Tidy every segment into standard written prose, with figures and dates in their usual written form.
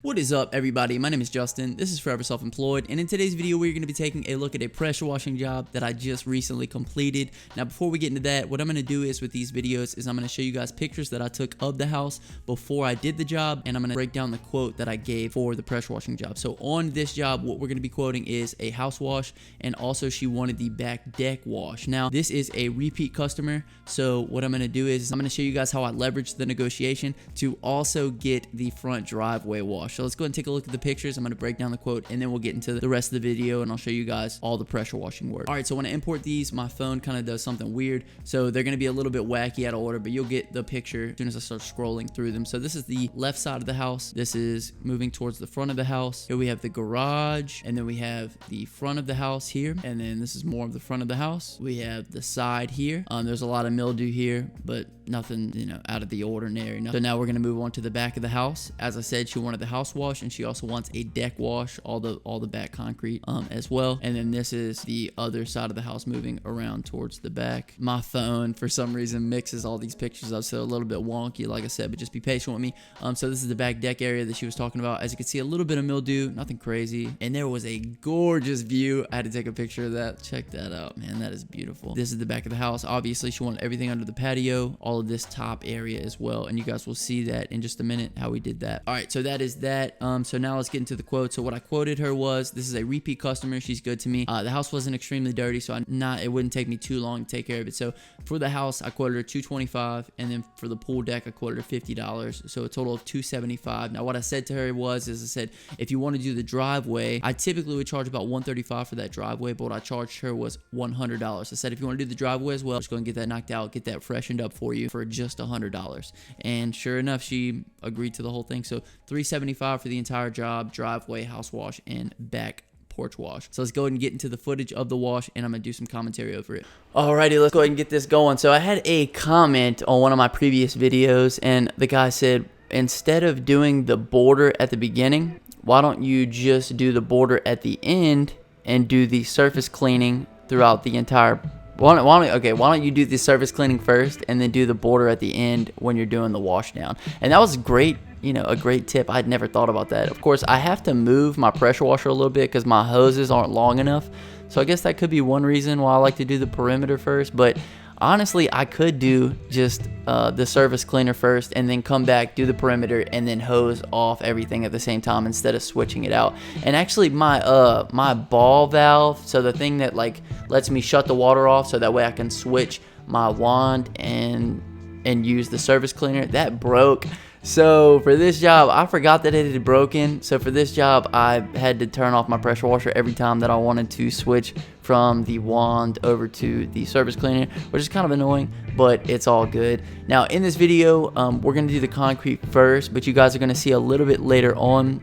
What is up, everybody? My name is Justin. This is Forever Self-Employed, and in today's video we're going to be taking a look at a pressure washing job that I just recently completed. Now before we get into that, what I'm going to do is with these videos is I'm going to show you guys pictures that I took of the house before I did the job, and I'm going to break down the quote that I gave for the pressure washing job. So on this job, what we're going to be quoting is a house wash, and also she wanted the back deck wash. Now this is a repeat customer, so what I'm going to do is I'm going to show you guys how I leveraged the negotiation to also get the front driveway wash. So let's go ahead and take a look at the pictures. I'm going to break down the quote and then we'll get into the rest of the video and I'll show you guys all the pressure washing work. Alright, so when I import these, my phone kind of does something weird. So they're going to be a little bit wacky out of order, but you'll get the picture as soon as I start scrolling through them. So this is the left side of the house. This is moving towards the front of the house. Here we have the garage, and then we have the front of the house here. And then this is more of the front of the house. We have the side here. There's a lot of mildew here, but nothing, out of the ordinary. So now we're going to move on to the back of the house. As I said, she wanted the house wash, and she also wants a deck wash, all the back concrete as well. And then this is the other side of the house moving around towards the back. My phone for some reason mixes all these pictures up, so a little bit wonky, like I said, but just be patient with me. So this is the back deck area that she was talking about. As you can see, a little bit of mildew, nothing crazy, and there was a gorgeous view. I had to take a picture of that. Check that out, man. That is beautiful. This is the back of the house. Obviously she wanted everything under the patio, all of this top area as well, and you guys will see that in just a minute how we did that. All right, so that is that. So now let's get into the quote. So what I quoted her was, this is a repeat customer. She's good to me. The house wasn't extremely dirty, so it wouldn't take me too long to take care of it. So for the house, I quoted her $225, and then for the pool deck, I quoted her $50. So a total of $275. Now what I said to her I said, if you want to do the driveway, I typically would charge about $135 for that driveway, but what I charged her was $100. I said, if you want to do the driveway as well, just go and get that knocked out, get that freshened up for you for just $100. And sure enough, she agreed to the whole thing. So $375 for the entire job, driveway, house wash, and back porch wash. So let's go ahead and get into the footage of the wash, and I'm gonna do some commentary over it. Alrighty, let's go ahead and get this going. So I had a comment on one of my previous videos, and the guy said, instead of doing the border at the beginning, why don't you just do the border at the end and do the surface cleaning throughout the entire. Why don't you do the surface cleaning first and then do the border at the end when you're doing the wash down? And that was great, a great tip. I'd never thought about that. Of course, I have to move my pressure washer a little bit because my hoses aren't long enough. So I guess that could be one reason why I like to do the perimeter first. But honestly, I could do just the surface cleaner first and then come back, do the perimeter, and then hose off everything at the same time instead of switching it out. And actually my ball valve, so the thing that lets me shut the water off so that way I can switch my wand and use the surface cleaner, that broke. So for this job, I forgot that it had broken. So for this job, I had to turn off my pressure washer every time that I wanted to switch from the wand over to the surface cleaner, which is kind of annoying, but it's all good. Now in this video, we're going to do the concrete first, but you guys are going to see a little bit later on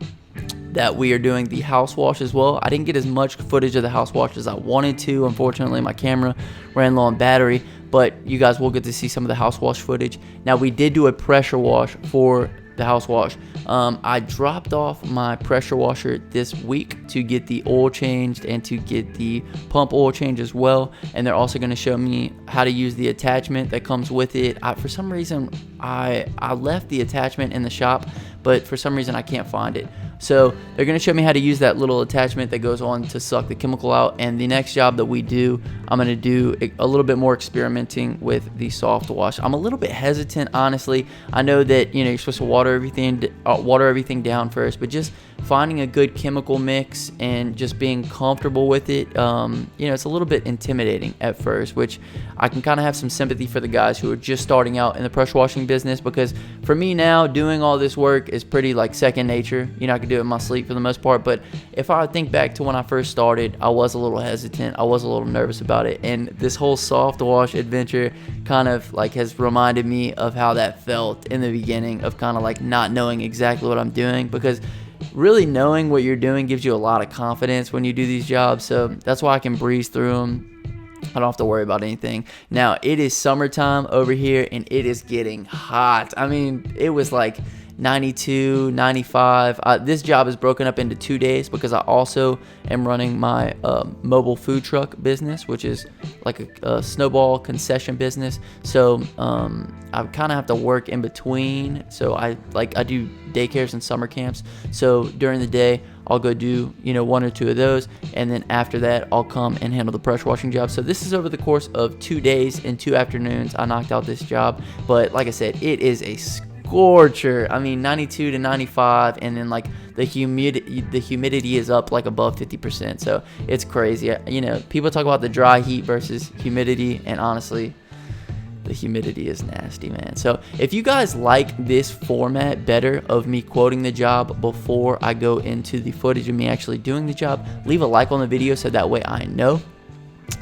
that we are doing the house wash as well. I didn't get as much footage of the house wash as I wanted to. Unfortunately, my camera ran low on battery, but you guys will get to see some of the house wash footage. Now, we did do a pressure wash for the house wash. I dropped off my pressure washer this week to get the oil changed and to get the pump oil change as well, and they're also going to show me how to use the attachment that comes with it. For some reason, I left the attachment in the shop, but for some reason I can't find it. So they're going to show me how to use that little attachment that goes on to suck the chemical out. And the next job that we do, I'm going to do a little bit more experimenting with the soft wash. I'm a little bit hesitant, honestly. I know that you're supposed to water everything down first, but just finding a good chemical mix and just being comfortable with it, it's a little bit intimidating at first, which I can kind of have some sympathy for the guys who are just starting out in the pressure washing business, because for me now, doing all this work is pretty second nature. I can do it in my sleep for the most part, but if I think back to when I first started, I was a little hesitant. I was a little nervous about it, and this whole soft wash adventure kind of has reminded me of how that felt in the beginning of kind of not knowing exactly what I'm doing, because really knowing what you're doing gives you a lot of confidence when you do these jobs. So that's why I can breeze through them. I don't have to worry about anything. Now, it is summertime over here, and it is getting hot. I mean, it was 92, 95. This job is broken up into 2 days because I also am running my mobile food truck business, which is like a snowball concession business. So I kind of have to work in between. So I do daycares and summer camps. So during the day, I'll go do, 1 or 2 of those, and then after that, I'll come and handle the pressure washing job. So this is over the course of 2 days and 2 afternoons. I knocked out this job, but like I said, it is a scorcher. I mean, 92 to 95, and then like the humidity is up like above 50%. So it's crazy. People talk about the dry heat versus humidity, and honestly, the humidity is nasty, man. So if you guys like this format better of me quoting the job before I go into the footage of me actually doing the job, leave a like on the video so that way I know.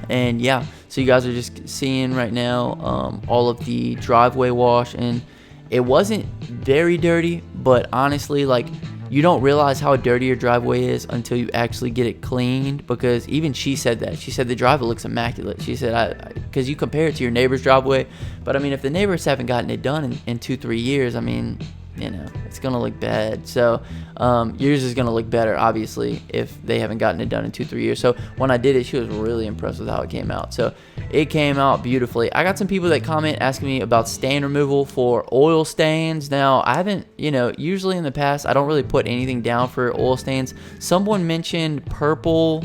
And yeah, so you guys are just seeing right now all of the driveway wash, and it wasn't very dirty, but honestly, like, you don't realize how dirty your driveway is until you actually get it cleaned, because even she said that. She said the driveway looks immaculate. She said, because you compare it to your neighbor's driveway, but I mean, if the neighbors haven't gotten it done in 2-3 years, I mean, it's gonna look bad. So yours is gonna look better, obviously, if they haven't gotten it done in 2-3 years. So when I did it, she was really impressed with how it came out. So it came out beautifully. I got some people that comment asking me about stain removal for oil stains. Now, I haven't, usually in the past, I don't really put anything down for oil stains. Someone mentioned purple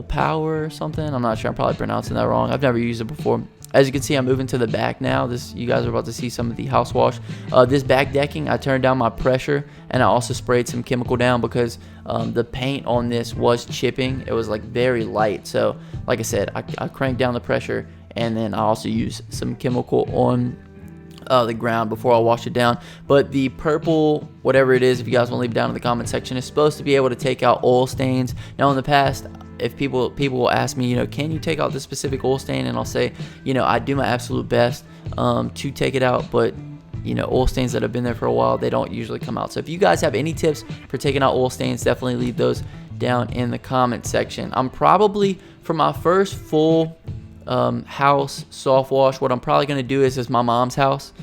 power or something. I'm not sure. I'm probably pronouncing that wrong. I've never used it before. As you can see, I'm moving to the back now. You guys are about to see some of the house wash. This back decking, I turned down my pressure, and I also sprayed some chemical down because the paint on this was chipping. It was like very light. So like I said, I cranked down the pressure, and then I also used some chemical on the ground before I wash it down. But the purple, whatever it is, if you guys want to leave it down in the comment section, is supposed to be able to take out oil stains. Now in the past, if people will ask me, can you take out this specific oil stain, and I'll say, I do my absolute best to take it out, but oil stains that have been there for a while, they don't usually come out. So if you guys have any tips for taking out oil stains, definitely leave those down in the comment section. I'm probably, for my first full house soft wash, what I'm probably going to do is my mom's house,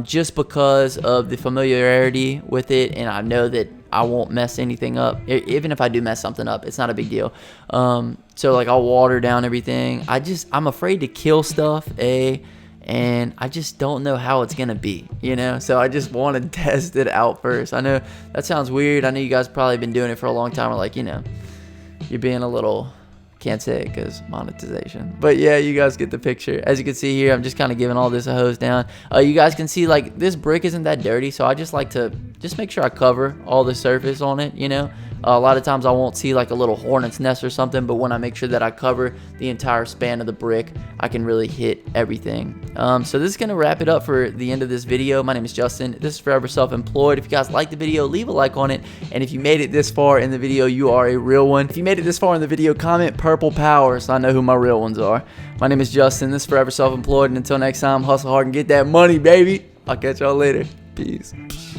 just because of the familiarity with it, and I know that I won't mess anything up. Even if I do mess something up, it's not a big deal. So like, I'll water down everything. I'm afraid to kill stuff, and I just don't know how it's gonna be, so I just want to test it out first. I know that sounds weird. I know you guys probably been doing it for a long time, or like, you're being a little, can't say it because monetization, but yeah, you guys get the picture. As you can see here, I'm just kind of giving all this a hose down. You guys can see, like, this brick isn't that dirty, so I just like to make sure I cover all the surface on it. A lot of times I won't see like a little hornet's nest or something, but when I make sure that I cover the entire span of the brick, I can really hit everything. So this is gonna wrap it up for the end of this video. My name is Justin. This is Forever Self-Employed. If you guys liked the video, leave a like on it, and if you made it this far in the video, you are a real one. If you made it this far in the video, comment purple power so I know who my real ones are. My name is Justin. This is Forever Self-Employed, and until next time, hustle hard and get that money, baby. I'll catch y'all later. Peace.